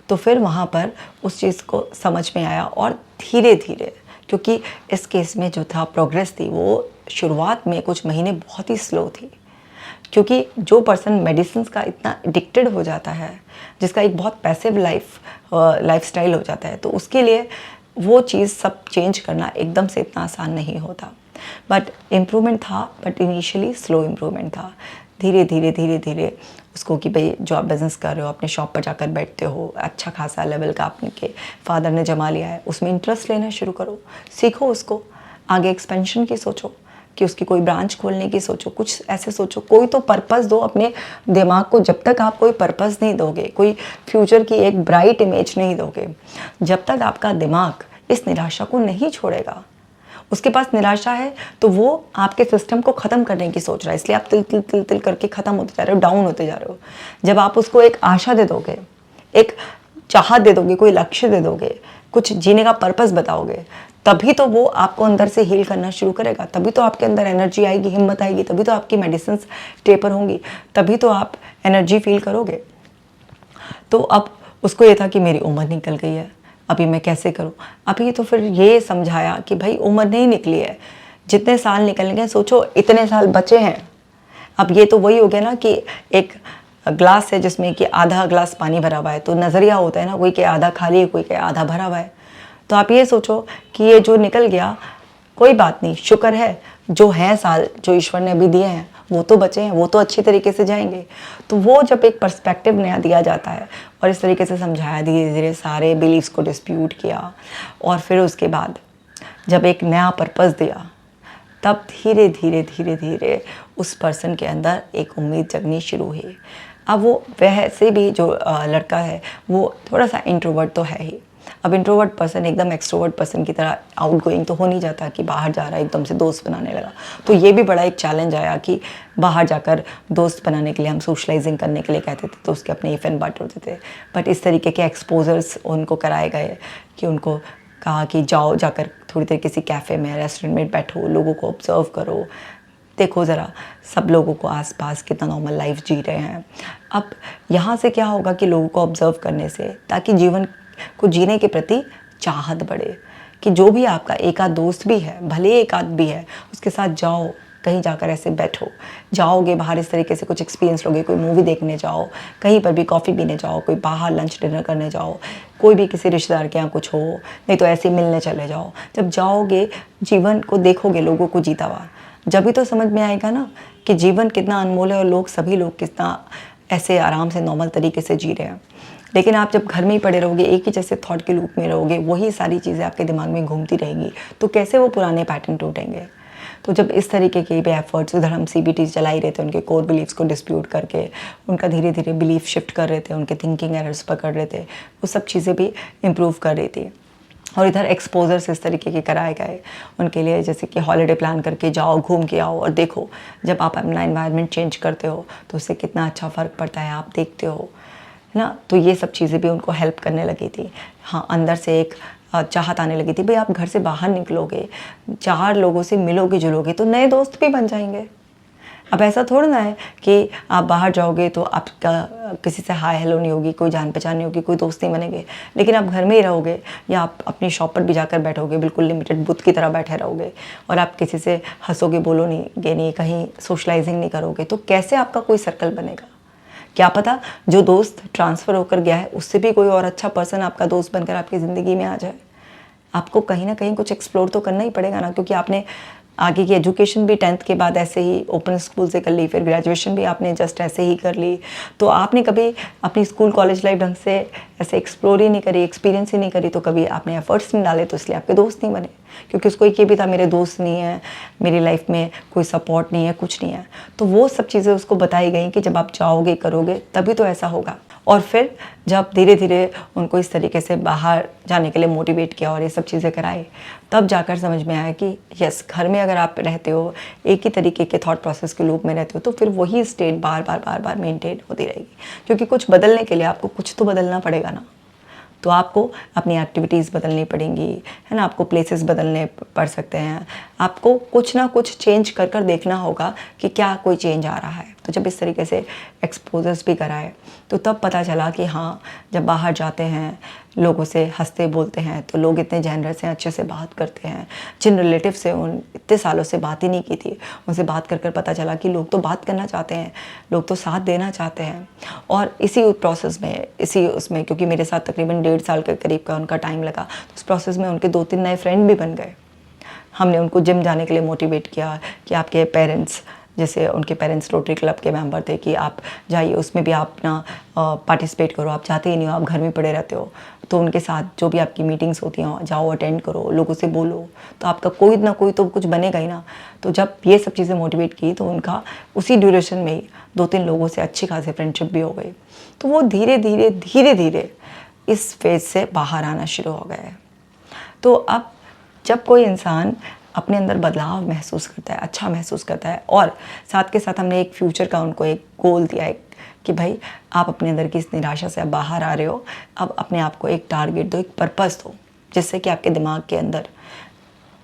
तो फिर वहाँ पर उस चीज़ को समझ में आया और धीरे धीरे, क्योंकि इस केस में जो था प्रोग्रेस थी वो शुरुआत में कुछ महीने बहुत ही स्लो थी, क्योंकि जो पर्सन मेडिसिन का इतना एडिक्टेड हो जाता है, जिसका एक बहुत पैसिव लाइफस्टाइल हो जाता है, तो उसके लिए वो चीज़ सब चेंज करना एकदम से इतना आसान नहीं होता। बट इम्प्रूवमेंट था, बट इनिशियली स्लो इम्प्रूवमेंट था। धीरे धीरे धीरे धीरे उसको कि भाई जो आप बिज़नेस कर रहे हो, अपने शॉप पर जाकर बैठते हो, अच्छा खासा लेवल का आपके फादर ने जमा लिया है, उसमें इंटरेस्ट लेना शुरू करो, सीखो उसको, आगे एक्सपेंशन की सोचो कि उसकी कोई ब्रांच खोलने की सोचो, कुछ ऐसे सोचो, कोई तो पर्पस दो अपने दिमाग को। जब तक आप कोई पर्पस नहीं दोगे, कोई फ्यूचर की एक ब्राइट इमेज नहीं दोगे, जब तक आपका दिमाग इस निराशा को नहीं छोड़ेगा, उसके पास निराशा है तो वो आपके सिस्टम को ख़त्म करने की सोच रहा है, इसलिए आप तिल तिल तिल तिल करके ख़त्म होते जा रहे हो, डाउन होते जा रहे हो। जब आप उसको एक आशा दे दोगे, एक चाहत दे दोगे, कोई लक्ष्य दे दोगे, कुछ जीने का पर्पस बताओगे, तभी तो वो आपको अंदर से हील करना शुरू करेगा, तभी तो आपके अंदर एनर्जी आएगी, हिम्मत आएगी, तभी तो आपकी मेडिसिन टेपर होंगी, तभी तो आप एनर्जी फील करोगे। तो अब उसको ये था कि मेरी उम्र निकल गई है, अभी मैं कैसे करूं। अभी तो फिर ये समझाया कि भाई उम्र नहीं निकली है, जितने साल निकल गए, सोचो इतने साल बचे हैं। अब ये तो वही हो गया ना कि एक ग्लास है जिसमें कि आधा ग्लास पानी भरा हुआ है, तो नज़रिया होता है ना, कोई के आधा खाली है, कोई के आधा भरा हुआ है। तो आप ये सोचो कि ये जो निकल गया कोई बात नहीं, शुक्र है जो है साल जो ईश्वर ने अभी दिए हैं वो तो बचे हैं, वो तो अच्छी तरीके से जाएंगे। तो वो जब एक पर्सपेक्टिव नया दिया जाता है और इस तरीके से समझाया, धीरे धीरे सारे बिलीव्स को डिस्प्यूट किया और फिर उसके बाद जब एक नया पर्पस दिया, तब धीरे धीरे धीरे धीरे उस पर्सन के अंदर एक उम्मीद जगनी शुरू हुई। अब वो वैसे भी जो लड़का है वो थोड़ा सा इंट्रोवर्ट तो है ही। अब इंट्रोवर्ट पर्सन एकदम एक्सट्रोवर्ट पर्सन की तरह आउटगोइंग तो हो नहीं जाता कि बाहर जा रहा है एकदम से दोस्त बनाने लगा। तो ये भी बड़ा एक चैलेंज आया कि बाहर जाकर दोस्त बनाने के लिए हम सोशलाइजिंग करने के लिए कहते थे तो उसके अपने इफ एंड बट होते थे। बट इस तरीके के एक्सपोजर्स उनको कराए गए कि उनको कहा कि जाओ जाकर थोड़ी देर किसी कैफ़े में, रेस्टोरेंट में बैठो, लोगों को ऑब्जर्व करो, देखो ज़रा सब लोगों को आसपास कितना नॉर्मल लाइफ जी रहे हैं। अब यहाँ से क्या होगा कि लोगों को ऑब्जर्व करने से, ताकि जीवन को जीने के प्रति चाहत बढ़े, कि जो भी आपका एक आध दोस्त भी है, भले एक आध भी है, उसके साथ जाओ, कहीं जाकर ऐसे बैठो, जाओगे बाहर इस तरीके से कुछ एक्सपीरियंस लोगे, कोई मूवी देखने जाओ, कहीं पर भी कॉफ़ी पीने जाओ, कोई बाहर लंच डिनर करने जाओ, कोई भी किसी रिश्तेदार के यहाँ कुछ हो, नहीं तो ऐसे ही मिलने चले जाओ। जब जाओगे जीवन को देखोगे, लोगों को जीता हुआ, जब भी तो समझ में आएगा ना कि जीवन कितना अनमोल है और लोग सभी लोग कितना ऐसे आराम से नॉर्मल तरीके से जी रहे हैं। लेकिन आप जब घर में ही पड़े रहोगे, एक ही जैसे थॉट के लूप में रहोगे, वही सारी चीज़ें आपके दिमाग में घूमती रहेंगी, तो कैसे वो पुराने पैटर्न टूटेंगे। तो जब इस तरीके के भी एफर्ट्स, उधर हम CBT चला ही रहे थे, उनके कोर बिलीव्स को डिस्प्यूट करके उनका धीरे धीरे बिलीफ शिफ्ट कर रहे थे, उनके थिंकिंग एरर्स पकड़ रहे थे, वो सब चीज़ें भी इम्प्रूव कर रही थी। और इधर एक्सपोजर्स इस तरीके के कराए गए उनके लिए, जैसे कि हॉलीडे प्लान करके जाओ, घूम के आओ और देखो जब आप अपना एनवायरनमेंट चेंज करते हो तो उससे कितना अच्छा फ़र्क पड़ता है, आप देखते हो, है ना। तो ये सब चीज़ें भी उनको हेल्प करने लगी थी। हाँ, अंदर से एक चाहत आने लगी थी, भाई आप घर से बाहर निकलोगे, 4 लोगों से मिलोगे जुलोगे तो नए दोस्त भी बन जाएंगे। अब ऐसा थोड़ा ना है कि आप बाहर जाओगे तो आपका किसी से हाय हेलो नहीं होगी, कोई जान पहचान नहीं होगी, कोई दोस्त नहीं बनेंगे। लेकिन आप घर में ही रहोगे या आप अपनी शॉप पर भी जाकर बैठोगे, बिल्कुल लिमिटेड बुत की तरह बैठे रहोगे और आप किसी से हंसोगे बोलोगे नहीं, कहीं सोशलाइजिंग नहीं करोगे, तो कैसे आपका कोई सर्कल बनेगा। क्या पता जो दोस्त ट्रांसफ़र होकर गया है उससे भी कोई और अच्छा पर्सन आपका दोस्त बनकर आपकी ज़िंदगी में आ जाए। आपको कहीं ना कहीं कुछ एक्सप्लोर तो करना ही पड़ेगा ना, क्योंकि आपने आगे की एजुकेशन भी 10th के बाद ऐसे ही ओपन स्कूल से कर ली, फिर ग्रेजुएशन भी आपने जस्ट ऐसे ही कर ली। तो आपने कभी अपनी स्कूल कॉलेज लाइफ ढंग से ऐसे एक्सप्लोर ही नहीं करी, एक्सपीरियंस ही नहीं करी, तो कभी आपने एफर्ट्स नहीं डाले, तो इसलिए आपके दोस्त नहीं बने। क्योंकि उसको ये भी था मेरे दोस्त नहीं है, मेरी लाइफ में कोई सपोर्ट नहीं है, कुछ नहीं है। तो वो सब चीज़ें उसको बताई गई कि जब आप जाओगे करोगे तभी तो ऐसा होगा। और फिर जब धीरे धीरे उनको इस तरीके से बाहर जाने के लिए मोटिवेट किया और ये सब चीज़ें कराई, तब जाकर समझ में आया कि यस, घर में अगर आप रहते हो, एक ही तरीके के थॉट प्रोसेस के लूप में रहते हो, तो फिर वही स्टेट बार बार मेंटेन होती रहेगी। क्योंकि कुछ बदलने के लिए आपको कुछ तो बदलना पड़ेगा ना। तो आपको अपनी एक्टिविटीज़ बदलनी पड़ेंगी, है ना, आपको प्लेसेस बदलने पड़ सकते हैं, आपको कुछ ना कुछ चेंज कर कर देखना होगा कि क्या कोई चेंज आ रहा है। तो जब इस तरीके से एक्सपोजर्स भी कराए तो तब पता चला कि हाँ, जब बाहर जाते हैं, लोगों से हंसते बोलते हैं तो लोग इतने जेनरस हैं, अच्छे से बात करते हैं। जिन रिलेटिव से उन इतने सालों से बात ही नहीं की थी, उनसे बात कर कर पता चला कि लोग तो बात करना चाहते हैं, लोग तो साथ देना चाहते हैं। और इसी प्रोसेस में, इसी उसमें, क्योंकि मेरे साथ तकरीबन 1.5 साल के करीब का उनका टाइम लगा, तो उस प्रोसेस में उनके 2-3 नए फ्रेंड भी बन गए। हमने उनको जिम जाने के लिए मोटिवेट किया कि आपके पेरेंट्स, जैसे उनके पेरेंट्स रोटरी क्लब के मेंबर थे, कि आप जाइए, उसमें भी आप अपना पार्टिसिपेट करो। आप चाहते ही नहीं हो, आप घर में पड़े रहते हो, तो उनके साथ जो भी आपकी मीटिंग्स होती हैं जाओ, अटेंड करो, लोगों से बोलो, तो आपका कोई ना कोई तो कुछ बनेगा ही ना। तो जब ये सब चीज़ें मोटिवेट की तो उनका उसी ड्यूरेशन में ही 2-3 लोगों से अच्छी खासी फ्रेंडशिप भी हो गई। तो वो धीरे धीरे इस फेज़ से बाहर आना शुरू हो गए। तो अब जब कोई इंसान अपने अंदर बदलाव महसूस करता है, अच्छा महसूस करता है। और साथ के साथ हमने एक फ्यूचर का उनको एक गोल दिया है कि भाई आप अपने अंदर की इस निराशा से अब बाहर आ रहे हो, अब अपने आप को एक टारगेट दो, एक पर्पस दो, जिससे कि आपके दिमाग के अंदर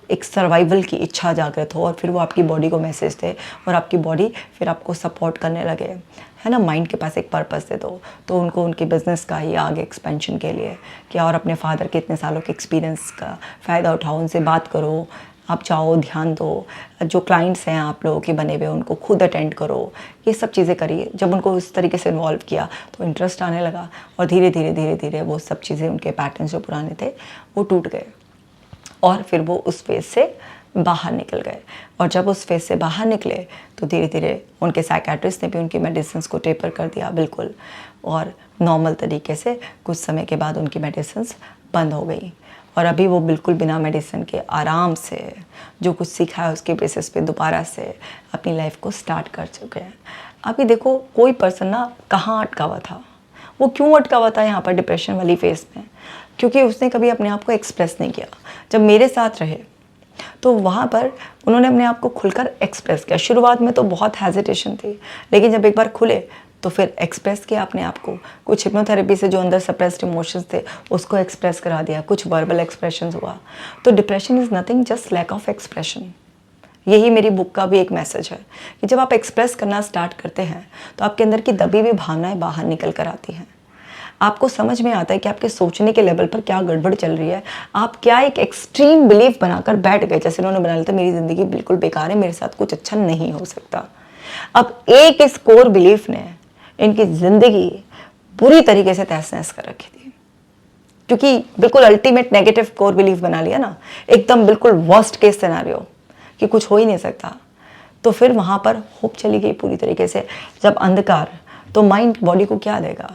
एक सर्वाइवल की इच्छा जागृत हो और फिर वो आपकी बॉडी को मैसेज दे और आपकी बॉडी फिर आपको सपोर्ट करने लगे, है ना। माइंड के पास एक पर्पस दे दो तो उनको उनके बिजनेस का ही आगे एक्सपेंशन के लिए क्या, और अपने फादर के इतने सालों के एक्सपीरियंस का फ़ायदा उठाओ, उनसे बात करो, आप चाहो ध्यान दो, जो क्लाइंट्स हैं आप लोगों के बने हुए उनको खुद अटेंड करो, ये सब चीज़ें करिए। जब उनको इस तरीके से इन्वॉल्व किया तो इंटरेस्ट आने लगा और धीरे धीरे धीरे धीरे वो सब चीज़ें, उनके पैटर्न्स जो पुराने थे वो टूट गए और फिर वो उस फेज से बाहर निकल गए। और जब उस फेज से बाहर निकले तो धीरे धीरे उनके साइकेट्रिस्ट ने भी उनकी मेडिसिन को टेपर कर दिया बिल्कुल, और नॉर्मल तरीके से कुछ समय के बाद उनकी मेडिसिन बंद हो गई और अभी वो बिल्कुल बिना मेडिसिन के आराम से जो कुछ सीखा है उसके बेसिस पे दोबारा से अपनी लाइफ को स्टार्ट कर चुके हैं। अभी देखो कोई पर्सन ना कहाँ अटका हुआ था, वो क्यों अटका हुआ था यहाँ पर डिप्रेशन वाली फेज में, क्योंकि उसने कभी अपने आप को एक्सप्रेस नहीं किया। जब मेरे साथ रहे तो वहाँ पर उन्होंने अपने आप को खुलकर एक्सप्रेस किया। शुरुआत में तो बहुत हेजिटेशन थी, लेकिन जब एक बार खुले तो फिर एक्सप्रेस किया अपने आप को। कुछ हिप्नोथेरेपी से जो अंदर सप्रेस्ड इमोशंस थे उसको एक्सप्रेस करा दिया, कुछ वर्बल एक्सप्रेशंस हुआ। तो depression is nothing, just lack of expression. यही मेरी बुक का भी एक मैसेज है कि जब आप एक्सप्रेस करना स्टार्ट करते हैं तो आपके अंदर की दबी हुई भावनाएं बाहर निकल कर आती हैं। आपको समझ में आता है कि आपके सोचने के लेवल पर क्या गड़बड़ चल रही है। आप क्या एक एक्सट्रीम बिलीफ बनाकर बैठ गए, जैसे उन्होंने बना लिया था मेरी ज़िंदगी बिल्कुल बेकार है, मेरे साथ कुछ अच्छा नहीं हो सकता। अब एक इस कोर बिलीफ ने इनकी ज़िंदगी पूरी तरीके से तहस नहस कर रखी थी, क्योंकि बिल्कुल अल्टीमेट नेगेटिव कोर बिलीफ बना लिया ना, एकदम बिल्कुल वर्स्ट केस सिनेरियो कि कुछ हो ही नहीं सकता। तो फिर वहाँ पर होप चली गई पूरी तरीके से। जब अंधकार, तो माइंड बॉडी को क्या देगा,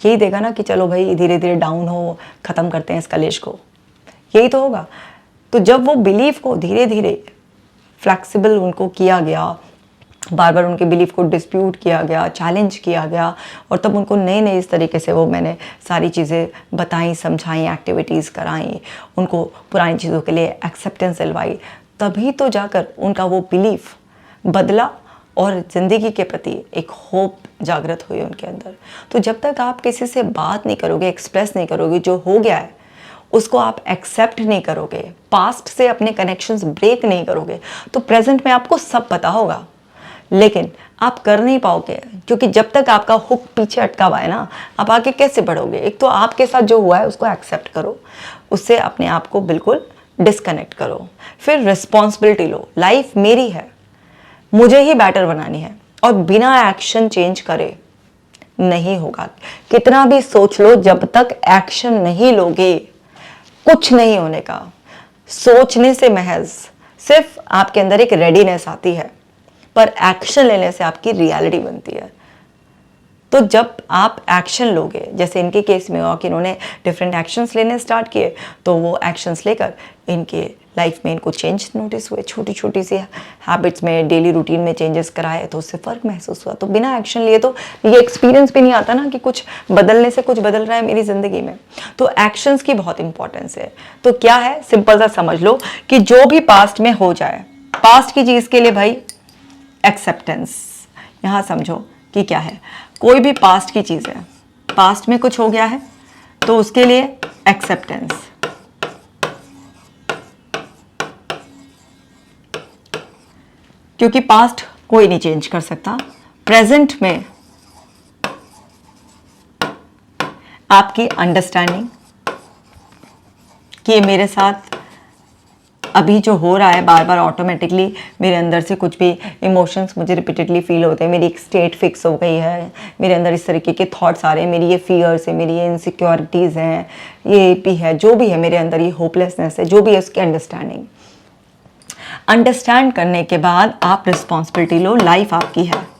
यही देगा ना कि चलो भाई धीरे धीरे डाउन हो, ख़त्म करते हैं इस कलेश को, यही तो होगा। तो जब वो बिलीफ को धीरे धीरे फ्लैक्सिबल उनको किया गया, बार बार उनके बिलीफ को डिस्प्यूट किया गया, चैलेंज किया गया, और तब उनको नए नए इस तरीके से वो मैंने सारी चीज़ें बताई, समझाई, एक्टिविटीज़ कराई, उनको पुरानी चीज़ों के लिए एक्सेप्टेंस दिलवाई, तभी तो जाकर उनका वो बिलीफ बदला और ज़िंदगी के प्रति एक होप जागृत हुई उनके अंदर। तो जब तक आप किसी से बात नहीं करोगे, एक्सप्रेस नहीं करोगे, जो हो गया है उसको आप एक्सेप्ट नहीं करोगे, पास्ट से अपने कनेक्शंस ब्रेक नहीं करोगे, तो प्रेजेंट में आपको सब पता होगा, लेकिन आप कर नहीं पाओगे, क्योंकि जब तक आपका हुक पीछे अटका हुआ है ना, आप आगे कैसे बढ़ोगे। एक तो आपके साथ जो हुआ है उसको एक्सेप्ट करो, उससे अपने आप को बिल्कुल डिस्कनेक्ट करो, फिर रिस्पॉन्सिबिलिटी लो। लाइफ मेरी है, मुझे ही बेटर बनानी है, और बिना एक्शन चेंज करे नहीं होगा। कितना भी सोच लो, जब तक एक्शन नहीं लोगे कुछ नहीं होने का। सोचने से महज सिर्फ आपके अंदर एक रेडीनेस आती है, पर एक्शन लेने से आपकी रियलिटी बनती है। तो जब आप एक्शन लोगे, जैसे इनके केस में हुआ कि इन्होंने डिफरेंट एक्शंस लेने स्टार्ट किए, तो वो एक्शंस लेकर इनके लाइफ में इनको चेंज नोटिस हुए, छोटी छोटी सी हैबिट्स में, डेली रूटीन में चेंजेस कराए, तो उससे फ़र्क महसूस हुआ। तो बिना एक्शन लिए तो ये एक्सपीरियंस भी नहीं आता ना कि कुछ बदलने से कुछ बदल रहा है मेरी ज़िंदगी में। तो एक्शंस की बहुत इंपॉर्टेंस है। तो क्या है, सिंपल सा समझ लो कि जो भी पास्ट में हो जाए, पास्ट की चीज़ के लिए भाई एक्सेप्टेंस, यहाँ समझो कि क्या है। कोई भी पास्ट की चीज़ है, पास्ट में कुछ हो गया है तो उसके लिए एक्सेप्टेंस, क्योंकि पास्ट कोई नहीं चेंज कर सकता। प्रेजेंट में आपकी अंडरस्टैंडिंग कि मेरे साथ अभी जो हो रहा है, बार बार ऑटोमेटिकली मेरे अंदर से कुछ भी इमोशंस मुझे रिपीटेडली फील होते हैं, मेरी एक स्टेट फिक्स हो गई है, मेरे अंदर इस तरीके के थॉट्स आ रहे हैं, मेरी ये फियर्स है, मेरी ये इनसिक्योरिटीज़ हैं, ये भी है, जो भी है मेरे अंदर, ये होपलेसनेस है, जो भी है उसकी अंडरस्टैंडिंग। अंडरस्टैंड करने के बाद आप रिस्पॉन्सिबिलिटी लो, लाइफ आपकी है।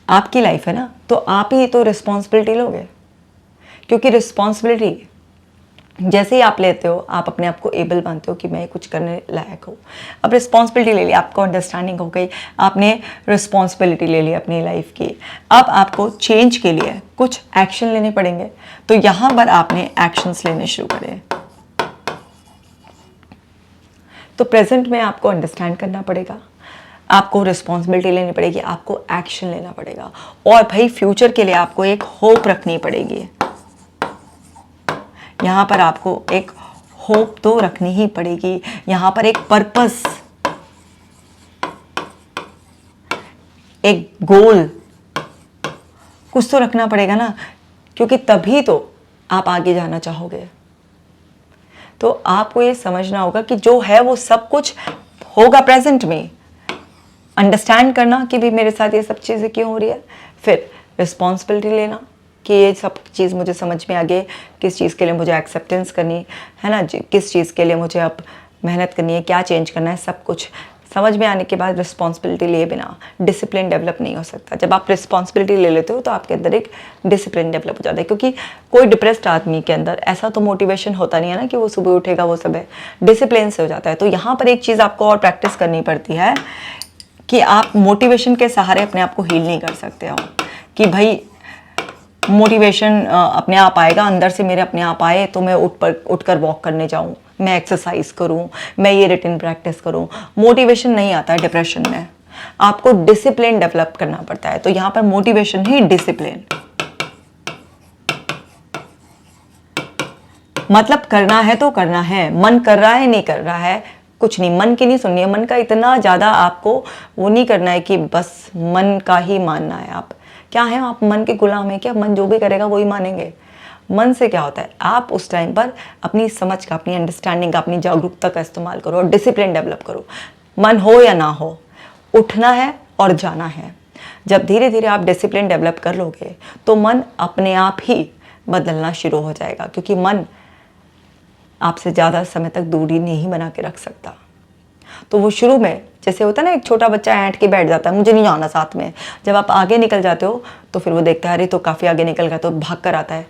आपकी लाइफ है ना, तो आप ही तो रिस्पॉन्सिबिलिटी लोगे, क्योंकि रिस्पॉन्सिबिलिटी जैसे ही आप लेते हो, आप अपने आप को एबल मानते हो कि मैं कुछ करने लायक हूँ। अब रिस्पॉन्सिबिलिटी ले ली, आपको अंडरस्टैंडिंग हो गई, आपने रिस्पॉन्सिबिलिटी ले ली अपनी लाइफ की। अब आपको चेंज के लिए कुछ एक्शन लेने पड़ेंगे, तो यहाँ पर आपने एक्शंस लेने शुरू करें। तो प्रेजेंट में आपको अंडरस्टैंड करना पड़ेगा, आपको रिस्पॉन्सिबिलिटी लेनी पड़ेगी, आपको एक्शन लेना पड़ेगा, और भाई फ्यूचर के लिए आपको एक होप रखनी पड़ेगी। यहाँ पर आपको एक होप तो रखनी ही पड़ेगी, यहाँ पर एक पर्पस, एक गोल कुछ तो रखना पड़ेगा ना, क्योंकि तभी तो आप आगे जाना चाहोगे। तो आपको ये समझना होगा कि जो है वो सब कुछ होगा प्रेजेंट में। अंडरस्टैंड करना कि भी मेरे साथ ये सब चीज़ें क्यों हो रही है, फिर रिस्पॉन्सिबिलिटी लेना कि ये सब चीज़ मुझे समझ में आ गई, किस चीज़ के लिए मुझे एक्सेप्टेंस करनी है ना, किस चीज़ के लिए मुझे अब मेहनत करनी है, क्या चेंज करना है, सब कुछ समझ में आने के बाद रिस्पॉन्सिबिलिटी लिए बिना डिसिप्लिन डेवलप नहीं हो सकता। जब आप रिस्पॉन्सिबिलिटी ले लेते हो तो आपके अंदर एक डिसिप्लिन डेवलप हो जाता है, क्योंकि कोई डिप्रेस्ड आदमी के अंदर ऐसा तो मोटिवेशन होता नहीं है ना कि वो सुबह उठेगा वो सब है, डिसिप्लिन से हो जाता है। तो यहाँ पर एक चीज़ आपको और प्रैक्टिस करनी पड़ती है कि आप मोटिवेशन के सहारे अपने आप को हील नहीं कर सकते हो कि भाई मोटिवेशन अपने आप आएगा, अंदर से मेरे अपने आप आए तो मैं उठकर वॉक करने जाऊं, मैं एक्सरसाइज करूं, मैं ये रिटन प्रैक्टिस करूं। मोटिवेशन नहीं आता है डिप्रेशन में, आपको डिसिप्लिन डेवलप करना पड़ता है। तो यहाँ पर मोटिवेशन ही डिसिप्लिन, मतलब करना है तो करना है, मन कर रहा है नहीं कर रहा है कुछ नहीं, मन की नहीं सुननी है, मन का इतना ज़्यादा आपको वो नहीं करना है कि बस मन का ही मानना है। आप क्या है, आप मन के गुलाम है क्या? मन जो भी करेगा वही मानेंगे। मन से क्या होता है, आप उस टाइम पर अपनी समझ का, अपनी अंडरस्टैंडिंग का, अपनी जागरूकता का इस्तेमाल करो और डिसिप्लिन डेवलप करो। मन हो या ना हो, उठना है और जाना है। जब धीरे धीरे आप डिसिप्लिन डेवलप कर लोगे तो मन अपने आप ही बदलना शुरू हो जाएगा, क्योंकि मन आपसे ज़्यादा समय तक दूरी नहीं बना के रख सकता। तो वो शुरू में जैसे होता है ना, एक छोटा बच्चा ऐंठ के बैठ जाता है, मुझे नहीं जाना साथ में। जब आप आगे निकल जाते हो तो फिर वो देखता है अरे तो काफ़ी आगे निकल गया, तो भाग कर आता है।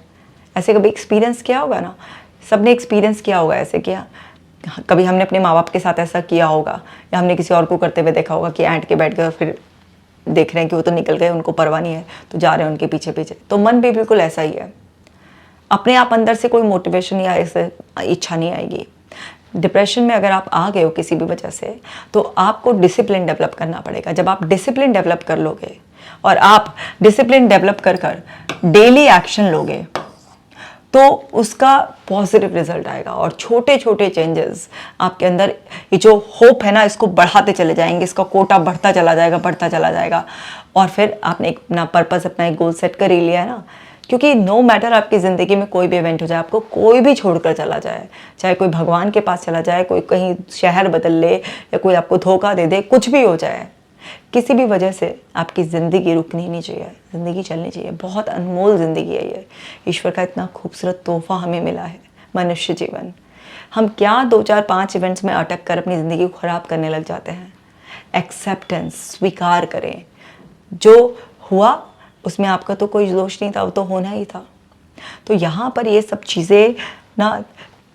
ऐसे कभी एक्सपीरियंस किया होगा ना, सबने एक्सपीरियंस किया होगा ऐसे। किया कभी हमने अपने माँ बाप के साथ ऐसा किया होगा, या हमने किसी और को करते हुए देखा होगा कि ऐंठ के बैठ गए और फिर देख रहे हैं कि वो तो निकल गए, उनको परवाह नहीं है, तो जा रहे हैं उनके पीछे पीछे। तो मन भी बिल्कुल ऐसा ही है, अपने आप अंदर से कोई मोटिवेशन या ऐसे इच्छा नहीं आएगी। डिप्रेशन में अगर आप आ गए हो किसी भी वजह से, तो आपको डिसिप्लिन डेवलप करना पड़ेगा। जब आप डिसिप्लिन डेवलप कर लोगे और आप डिसिप्लिन डेवलप कर कर डेली एक्शन लोगे, तो उसका पॉजिटिव रिजल्ट आएगा और छोटे छोटे चेंजेस आपके अंदर, ये जो होप है ना, इसको बढ़ाते चले जाएंगे, इसका कोटा बढ़ता चला जाएगा, बढ़ता चला जाएगा। और फिर आपने अपना पर्पस, अपना एक गोल सेट कर ही लिया है ना, क्योंकि नो मैटर आपकी ज़िंदगी में कोई भी इवेंट हो जाए, आपको कोई भी छोड़कर चला जाए, चाहे कोई भगवान के पास चला जाए, कोई कहीं शहर बदल ले, या कोई आपको धोखा दे दे, कुछ भी हो जाए, किसी भी वजह से आपकी ज़िंदगी रुकनी नहीं चाहिए, ज़िंदगी चलनी चाहिए। बहुत अनमोल ज़िंदगी है ये, ईश्वर का इतना खूबसूरत तोहफा हमें मिला है मनुष्य जीवन। हम क्या 2 4 5 इवेंट्स में अटक कर अपनी ज़िंदगी को ख़राब करने लग जाते हैं। एक्सेप्टेंस, स्वीकार करें, जो हुआ उसमें आपका तो कोई दोष नहीं था, वो तो होना ही था। तो यहाँ पर ये सब चीज़ें ना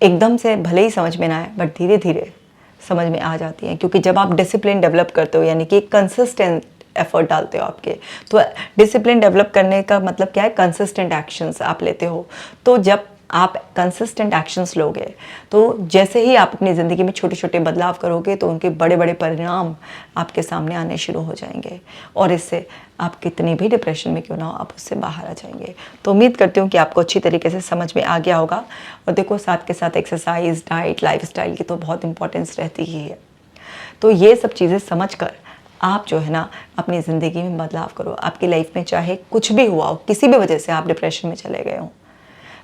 एकदम से भले ही समझ में ना आए, बट धीरे धीरे समझ में आ जाती हैं, क्योंकि जब आप डिसिप्लिन डेवलप करते हो, यानी कि कंसिस्टेंट एफर्ट डालते हो आपके, तो डिसिप्लिन डेवलप करने का मतलब क्या है, कंसिस्टेंट एक्शंस आप लेते हो। तो जब आप कंसिस्टेंट एक्शंस लोगे, तो जैसे ही आप अपनी ज़िंदगी में छोटे छोटे बदलाव करोगे, तो उनके बड़े बड़े परिणाम आपके सामने आने शुरू हो जाएंगे, और इससे आप कितनी भी डिप्रेशन में क्यों ना हो, आप उससे बाहर आ जाएंगे। तो उम्मीद करती हूँ कि आपको अच्छी तरीके से समझ में आ गया होगा। और देखो, साथ के साथ एक्सरसाइज, डाइट, लाइफस्टाइल की तो बहुत इंपॉर्टेंस रहती ही है। तो ये सब चीज़ें समझ कर आप जो है ना अपनी ज़िंदगी में बदलाव करो। आपकी लाइफ में चाहे कुछ भी हुआ हो, किसी भी वजह से आप डिप्रेशन में चले गए हो,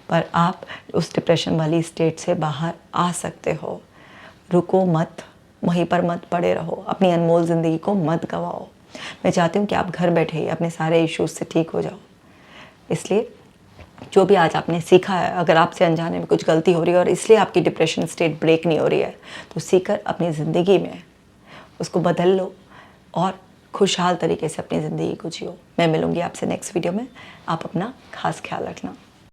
पर आप उस डिप्रेशन वाली स्टेट से बाहर आ सकते हो। रुको मत, वहीं पर मत पड़े रहो, अपनी अनमोल ज़िंदगी को मत गवाओ। मैं चाहती हूँ कि आप घर बैठे ही अपने सारे इश्यूज से ठीक हो जाओ। इसलिए जो भी आज आपने सीखा है, अगर आपसे अनजाने में कुछ गलती हो रही है और इसलिए आपकी डिप्रेशन स्टेट ब्रेक नहीं हो रही है, तो सीखकर अपनी ज़िंदगी में उसको बदल लो और खुशहाल तरीके से अपनी ज़िंदगी को जियो। मैं मिलूँगी आपसे नेक्स्ट वीडियो में। आप अपना खास ख्याल रखना।